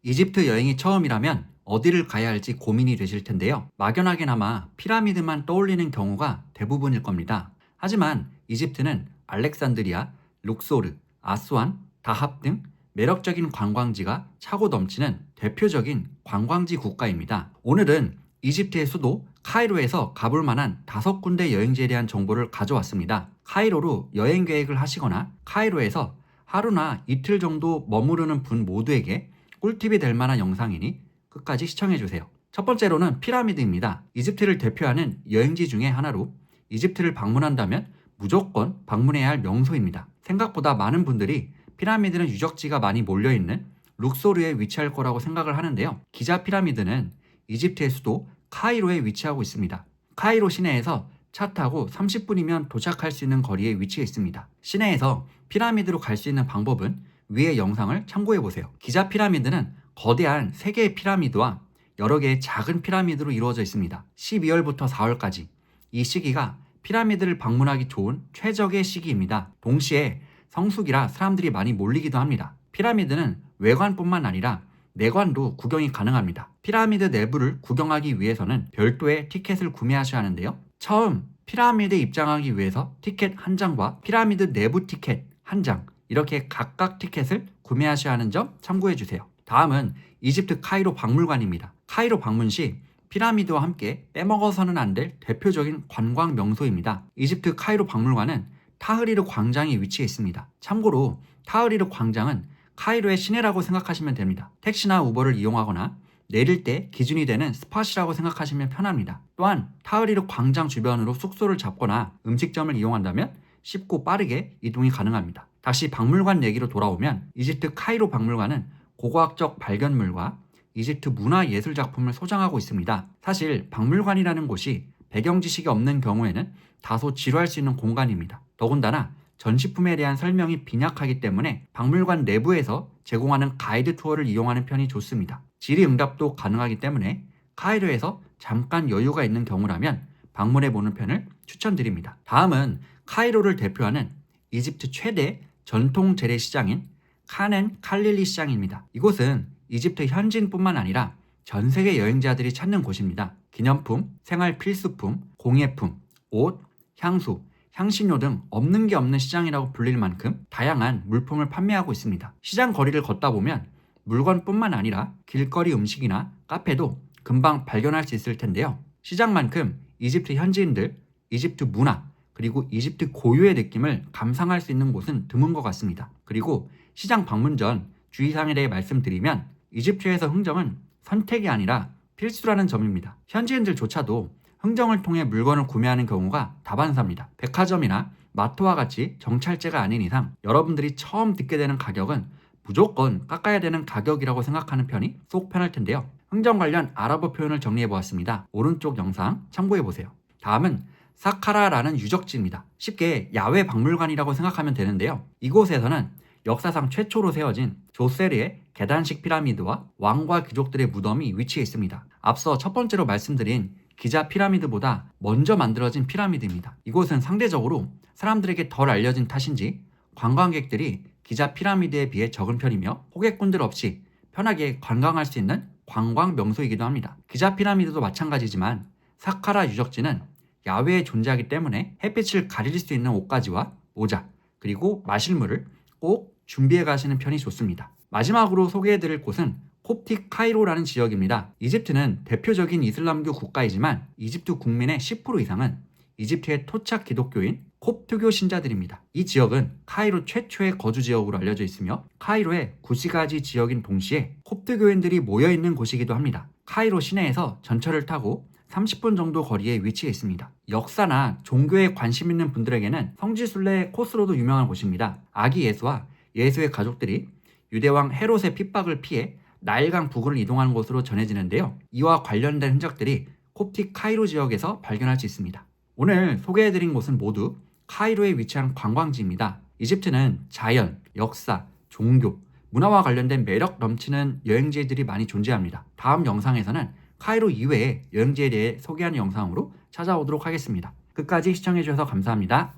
이집트 여행이 처음이라면 어디를 가야 할지 고민이 되실 텐데요. 막연하게나마 피라미드만 떠올리는 경우가 대부분일 겁니다. 하지만 이집트는 알렉산드리아, 룩소르, 아수안, 다합 등 매력적인 관광지가 차고 넘치는 대표적인 관광지 국가입니다. 오늘은 이집트의 수도 카이로에서 가볼 만한 5군데 여행지에 대한 정보를 가져왔습니다. 카이로로 여행 계획을 하시거나 카이로에서 하루나 이틀 정도 머무르는 분 모두에게 꿀팁이 될 만한 영상이니 끝까지 시청해주세요. 첫 번째로는 피라미드입니다. 이집트를 대표하는 여행지 중에 하나로 이집트를 방문한다면 무조건 방문해야 할 명소입니다. 생각보다 많은 분들이 피라미드는 유적지가 많이 몰려있는 룩소르에 위치할 거라고 생각을 하는데요. 기자 피라미드는 이집트의 수도 카이로에 위치하고 있습니다. 카이로 시내에서 차 타고 30분이면 도착할 수 있는 거리에 위치해 있습니다. 시내에서 피라미드로 갈 수 있는 방법은 위의 영상을 참고해보세요. 기자 피라미드는 거대한 3개의 피라미드와 여러 개의 작은 피라미드로 이루어져 있습니다. 12월부터 4월까지 이 시기가 피라미드를 방문하기 좋은 최적의 시기입니다. 동시에 성수기라 사람들이 많이 몰리기도 합니다. 피라미드는 외관뿐만 아니라 내관도 구경이 가능합니다. 피라미드 내부를 구경하기 위해서는 별도의 티켓을 구매하셔야 하는데요. 처음 피라미드에 입장하기 위해서 티켓 한 장과 피라미드 내부 티켓 한 장, 이렇게 각각 티켓을 구매하셔야 하는 점 참고해 주세요. 다음은 이집트 카이로 박물관입니다. 카이로 방문 시 피라미드와 함께 빼먹어서는 안 될 대표적인 관광 명소입니다. 이집트 카이로 박물관은 타흐리르 광장에 위치해 있습니다. 참고로 타흐리르 광장은 카이로의 시내라고 생각하시면 됩니다. 택시나 우버를 이용하거나 내릴 때 기준이 되는 스팟이라고 생각하시면 편합니다. 또한 타흐리르 광장 주변으로 숙소를 잡거나 음식점을 이용한다면 쉽고 빠르게 이동이 가능합니다. 다시 박물관 얘기로 돌아오면 이집트 카이로 박물관은 고고학적 발견물과 이집트 문화예술 작품을 소장하고 있습니다. 사실 박물관이라는 곳이 배경 지식이 없는 경우에는 다소 지루할 수 있는 공간입니다. 더군다나 전시품에 대한 설명이 빈약하기 때문에 박물관 내부에서 제공하는 가이드 투어를 이용하는 편이 좋습니다. 질의응답도 가능하기 때문에 카이로에서 잠깐 여유가 있는 경우라면 방문해보는 편을 추천드립니다. 다음은 카이로를 대표하는 이집트 최대 전통 재래시장인 카넨 칼릴리 시장입니다. 이곳은 이집트 현지인뿐만 아니라 전 세계 여행자들이 찾는 곳입니다. 기념품, 생활 필수품, 공예품, 옷, 향수, 향신료 등 없는 게 없는 시장이라고 불릴 만큼 다양한 물품을 판매하고 있습니다. 시장 거리를 걷다 보면 물건뿐만 아니라 길거리 음식이나 카페도 금방 발견할 수 있을 텐데요. 시장만큼 이집트 현지인들, 이집트 문화, 그리고 이집트 고유의 느낌을 감상할 수 있는 곳은 드문 것 같습니다. 그리고 시장 방문 전 주의사항에 대해 말씀드리면 이집트에서 흥정은 선택이 아니라 필수라는 점입니다. 현지인들조차도 흥정을 통해 물건을 구매하는 경우가 다반사입니다. 백화점이나 마트와 같이 정찰제가 아닌 이상 여러분들이 처음 듣게 되는 가격은 무조건 깎아야 되는 가격이라고 생각하는 편이 속 편할 텐데요. 흥정 관련 아랍어 표현을 정리해보았습니다. 오른쪽 영상 참고해보세요. 다음은 사카라라는 유적지입니다. 쉽게 야외 박물관이라고 생각하면 되는데요. 이곳에서는 역사상 최초로 세워진 조세르의 계단식 피라미드와 왕과 귀족들의 무덤이 위치해 있습니다. 앞서 첫 번째로 말씀드린 기자 피라미드보다 먼저 만들어진 피라미드입니다. 이곳은 상대적으로 사람들에게 덜 알려진 탓인지 관광객들이 기자 피라미드에 비해 적은 편이며 호객꾼들 없이 편하게 관광할 수 있는 관광 명소이기도 합니다. 기자 피라미드도 마찬가지지만 사카라 유적지는 야외에 존재하기 때문에 햇빛을 가릴 수 있는 옷가지와 모자, 그리고 마실 물을 꼭 준비해 가시는 편이 좋습니다. 마지막으로 소개해드릴 곳은 콥틱 카이로라는 지역입니다. 이집트는 대표적인 이슬람교 국가이지만 이집트 국민의 10% 이상은 이집트의 토착 기독교인 콥트교 신자들입니다. 이 지역은 카이로 최초의 거주 지역으로 알려져 있으며 카이로의 구시가지 지역인 동시에 콥트교인들이 모여있는 곳이기도 합니다. 카이로 시내에서 전철을 타고 30분 정도 거리에 위치해 있습니다. 역사나 종교에 관심 있는 분들에게는 성지순례 코스로도 유명한 곳입니다. 아기 예수와 예수의 가족들이 유대왕 헤롯의 핍박을 피해 나일강 북으로 이동하는 곳으로 전해지는데요. 이와 관련된 흔적들이 콥틱 카이로 지역에서 발견할 수 있습니다. 오늘 소개해드린 곳은 모두 카이로에 위치한 관광지입니다. 이집트는 자연, 역사, 종교, 문화와 관련된 매력 넘치는 여행지들이 많이 존재합니다. 다음 영상에서는 카이로 이외의 여행지에 대해 소개하는 영상으로 찾아오도록 하겠습니다. 끝까지 시청해주셔서 감사합니다.